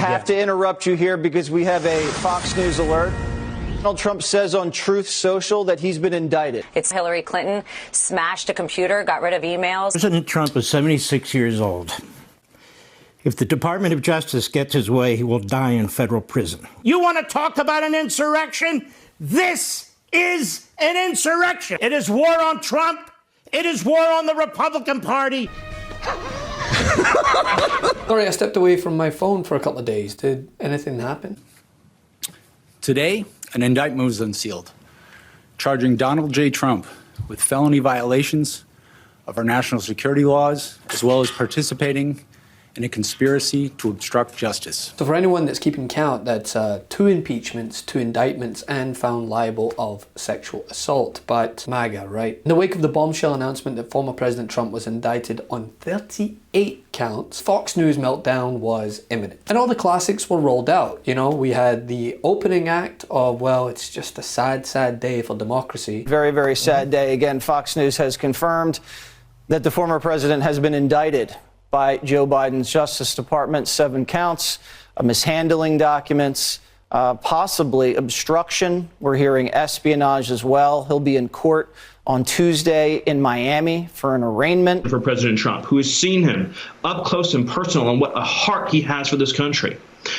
Have to interrupt you here because we have a Fox News alert. Donald Trump says on Truth Social that he's been indicted. It's Hillary Clinton smashed a computer, got rid of emails. President Trump is 76 years old. If the Department of Justice gets his way, he will die in federal prison. You want to talk about an insurrection? This is an insurrection. It is war on Trump. It is war on the Republican Party. Sorry, I stepped away from my phone for a couple of days. Did anything happen? Today, an indictment was unsealed, charging Donald J. Trump with felony violations of our national security laws, as well as participating in a conspiracy to obstruct justice. So for anyone that's keeping count, that's 2 impeachments, 2 indictments, and found liable of sexual assault. But MAGA, right? In the wake of the bombshell announcement that former President Trump was indicted on 38 counts, Fox News meltdown was imminent. And all the classics were rolled out. You know, we had the opening act of, well, it's just a sad, sad day for democracy. Very, very sad day. Again, Fox News has confirmed that the former president has been indicted by Joe Biden's Justice Department, 7 counts, mishandling documents, possibly obstruction. We're hearing espionage as well. He'll be in court on Tuesday in Miami for an arraignment. For President Trump, who has seen him up close and personal and what a heart he has for this country.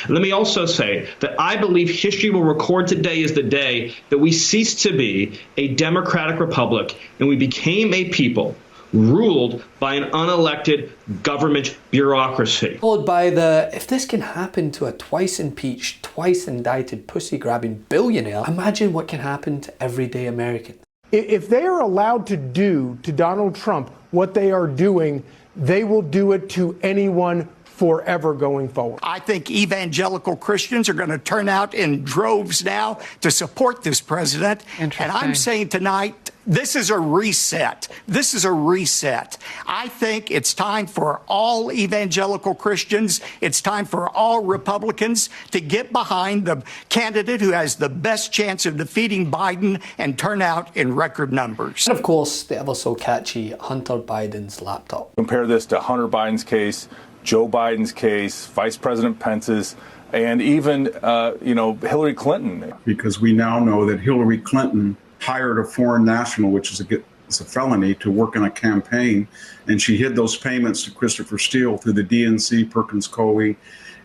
Let me also say that I believe history will record today as the day that we ceased to be a democratic republic and we became a people ruled by an unelected government bureaucracy. Followed by the, if this can happen to a twice impeached, twice indicted, pussy-grabbing billionaire, imagine what can happen to everyday Americans. If they are allowed to do to Donald Trump what they are doing, they will do it to anyone forever going forward. I think evangelical Christians are going to turn out in droves now to support this president. And I'm saying tonight, this is a reset. This is a reset. I think it's time for all evangelical Christians, it's time for all Republicans to get behind the candidate who has the best chance of defeating Biden and turn out in record numbers. And of course, the ever so catchy Hunter Biden's laptop. Compare this to Hunter Biden's case, Joe Biden's case, Vice President Pence's, and even, Hillary Clinton. Because we now know that Hillary Clinton hired a foreign national, which is a felony, to work on a campaign, and she hid those payments to Christopher Steele through the DNC, Perkins Coie,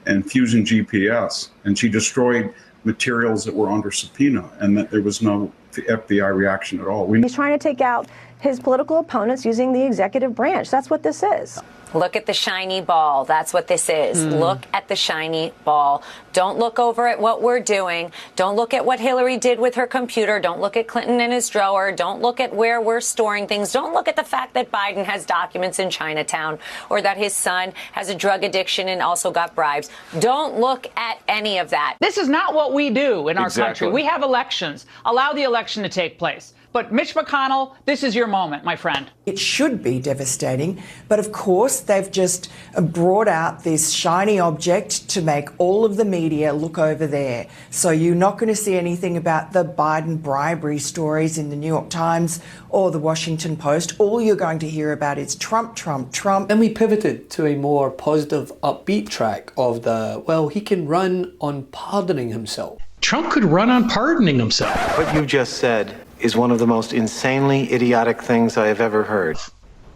and Fusion GPS, and she destroyed materials that were under subpoena, and that there was no FBI reaction at all. He's trying to take out his political opponents using the executive branch. That's what this is. Look at the shiny ball. That's what this is. Look at the shiny ball. Don't look over at what we're doing. Don't look at what Hillary did with her computer. Don't look at Clinton and his drawer. Don't look at where we're storing things. Don't look at the fact that Biden has documents in Chinatown or that his son has a drug addiction and also got bribes. Don't look at any of that. This is not what we do in our country. We have elections. Allow the election to take place. But Mitch McConnell, this is your moment, my friend. It should be devastating. But of course, they've just brought out this shiny object to make all of the media look over there. So you're not going to see anything about the Biden bribery stories in the New York Times or the Washington Post. All you're going to hear about is Trump, Trump, Trump. Then we pivoted to a more positive, upbeat track of the, well, he can run on pardoning himself. Trump could run on pardoning himself. What you just said is one of the most insanely idiotic things I have ever heard.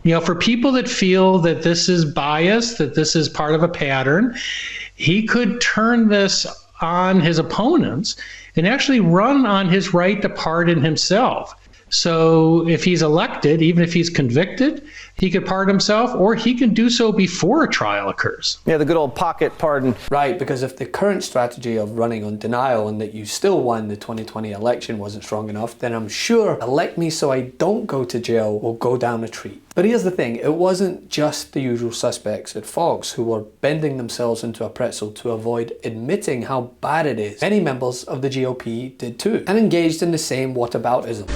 You know, for people that feel that this is bias, that this is part of a pattern, he could turn this on his opponents and actually run on his right to pardon himself. So if he's elected, even if he's convicted, he could pardon himself, or he can do so before a trial occurs. Yeah, the good old pocket pardon. Right, because if the current strategy of running on denial and that you still won the 2020 election wasn't strong enough, then I'm sure elect me so I don't go to jail will go down a treat. But here's the thing, it wasn't just the usual suspects at Fox who were bending themselves into a pretzel to avoid admitting how bad it is. Many members of the GOP did too, and engaged in the same whataboutism.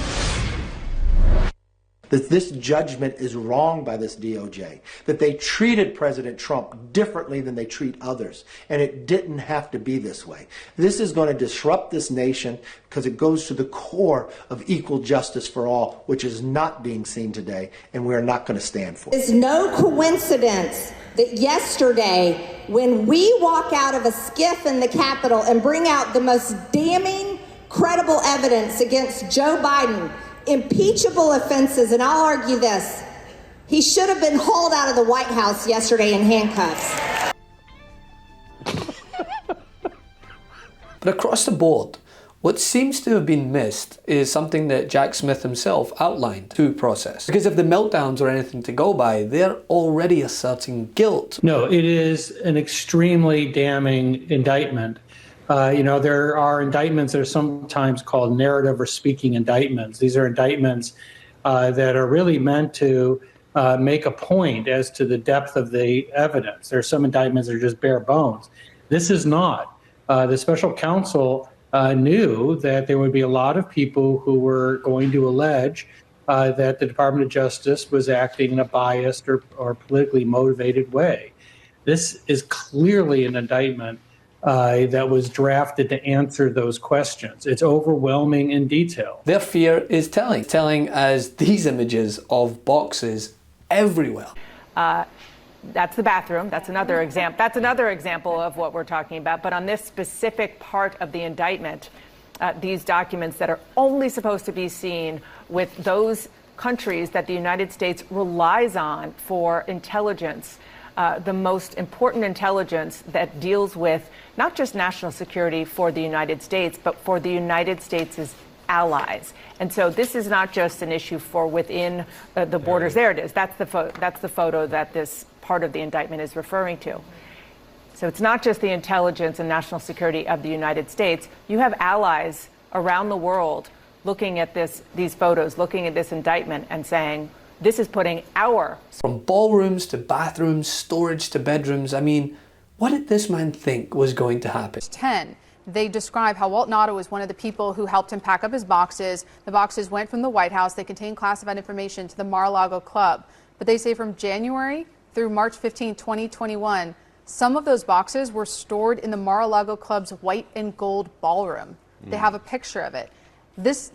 that this judgment is wrong by this DOJ, that they treated President Trump differently than they treat others, and it didn't have to be this way. This is going to disrupt this nation because it goes to the core of equal justice for all, which is not being seen today, and we're not going to stand for it. It's no coincidence that yesterday, when we walk out of a skiff in the Capitol and bring out the most damning, credible evidence against Joe Biden, impeachable offenses, and I'll argue this, he should have been hauled out of the White House yesterday in handcuffs. But across the board, what seems to have been missed is something that Jack Smith himself outlined to process. Because if the meltdowns are anything to go by, they're already asserting guilt. No, it is an extremely damning indictment. There are indictments that are sometimes called narrative or speaking indictments. These are indictments that are really meant to make a point as to the depth of the evidence. There are some indictments that are just bare bones. This is not. The special counsel knew that there would be a lot of people who were going to allege that the Department of Justice was acting in a biased or politically motivated way. This is clearly an indictment that was drafted to answer those questions. It's overwhelming in detail. Their fear is telling as these images of boxes everywhere. That's the bathroom. That's another example. That's another example of what we're talking about. But on this specific part of the indictment, these documents that are only supposed to be seen with those countries that the United States relies on for intelligence, the most important intelligence that deals with not just national security for the United States, but for the United States' allies. And so this is not just an issue for within the borders. There it is. That's the photo that this part of the indictment is referring to. So it's not just the intelligence and national security of the United States. You have allies around the world looking at these photos, looking at this indictment and saying, this is putting our... From ballrooms to bathrooms, storage to bedrooms, I mean, what did this man think was going to happen? 10. They describe how Walt Nauta was one of the people who helped him pack up his boxes. The boxes went from the White House. They contained classified information to the Mar-a-Lago Club. But they say from January through March 15, 2021, some of those boxes were stored in the Mar-a-Lago Club's white and gold ballroom. They have a picture of it.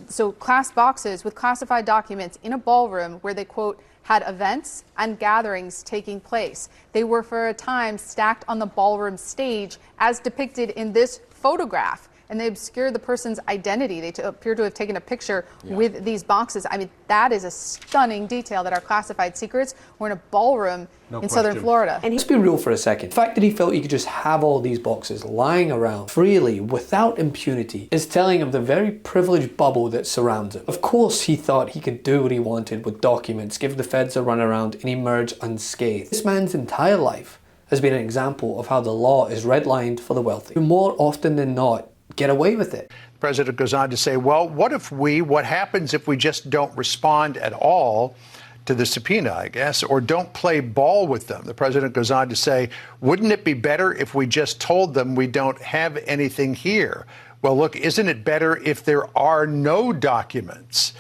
So class boxes with classified documents in a ballroom where they, quote, had events and gatherings taking place. They were for a time stacked on the ballroom stage as depicted in this photograph, and they obscured the person's identity. They appear to have taken a picture with these boxes. I mean, that is a stunning detail that our classified secrets were in a ballroom in Southern Florida. And let's be real for a second. The fact that he felt he could just have all these boxes lying around freely without impunity is telling of the very privileged bubble that surrounds him. Of course, he thought he could do what he wanted with documents, give the feds a runaround, and emerge unscathed. This man's entire life has been an example of how the law is redlined for the wealthy, who more often than not get away with it. The president goes on to say, well, what happens if we just don't respond at all to the subpoena, I guess, or don't play ball with them? The president goes on to say, wouldn't it be better if we just told them we don't have anything here? Well, look, isn't it better if there are no documents?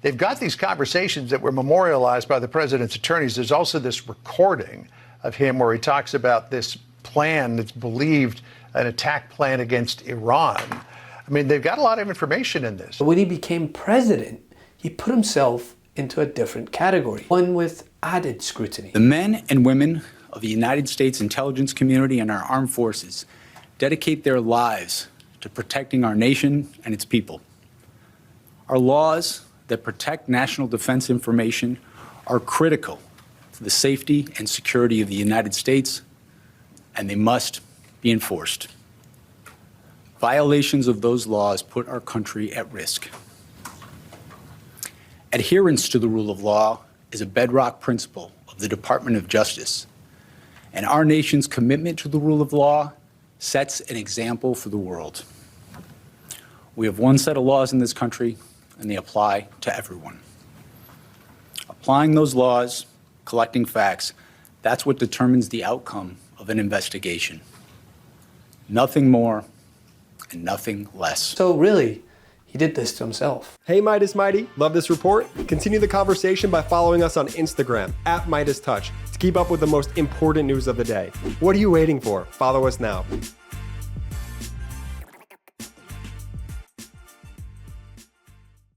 They've got these conversations that were memorialized by the president's attorneys. There's also this recording of him where he talks about this plan that's believed an attack plan against Iran. I mean, they've got a lot of information in this. When he became president, he put himself into a different category, one with added scrutiny. The men and women of the United States intelligence community and our armed forces dedicate their lives to protecting our nation and its people. Our laws that protect national defense information are critical to the safety and security of the United States, and they must be enforced. Violations of those laws put our country at risk. Adherence to the rule of law is a bedrock principle of the Department of Justice, and our nation's commitment to the rule of law sets an example for the world. We have one set of laws in this country, and they apply to everyone. Applying those laws, collecting facts, that's what determines the outcome of an investigation. Nothing more and nothing less. So really, He did this to himself. Hey Meidas Mighty, love this report? Continue the conversation by following us on Instagram @MeidasTouch to keep up with the most important news of the day. What are you waiting for? Follow us now.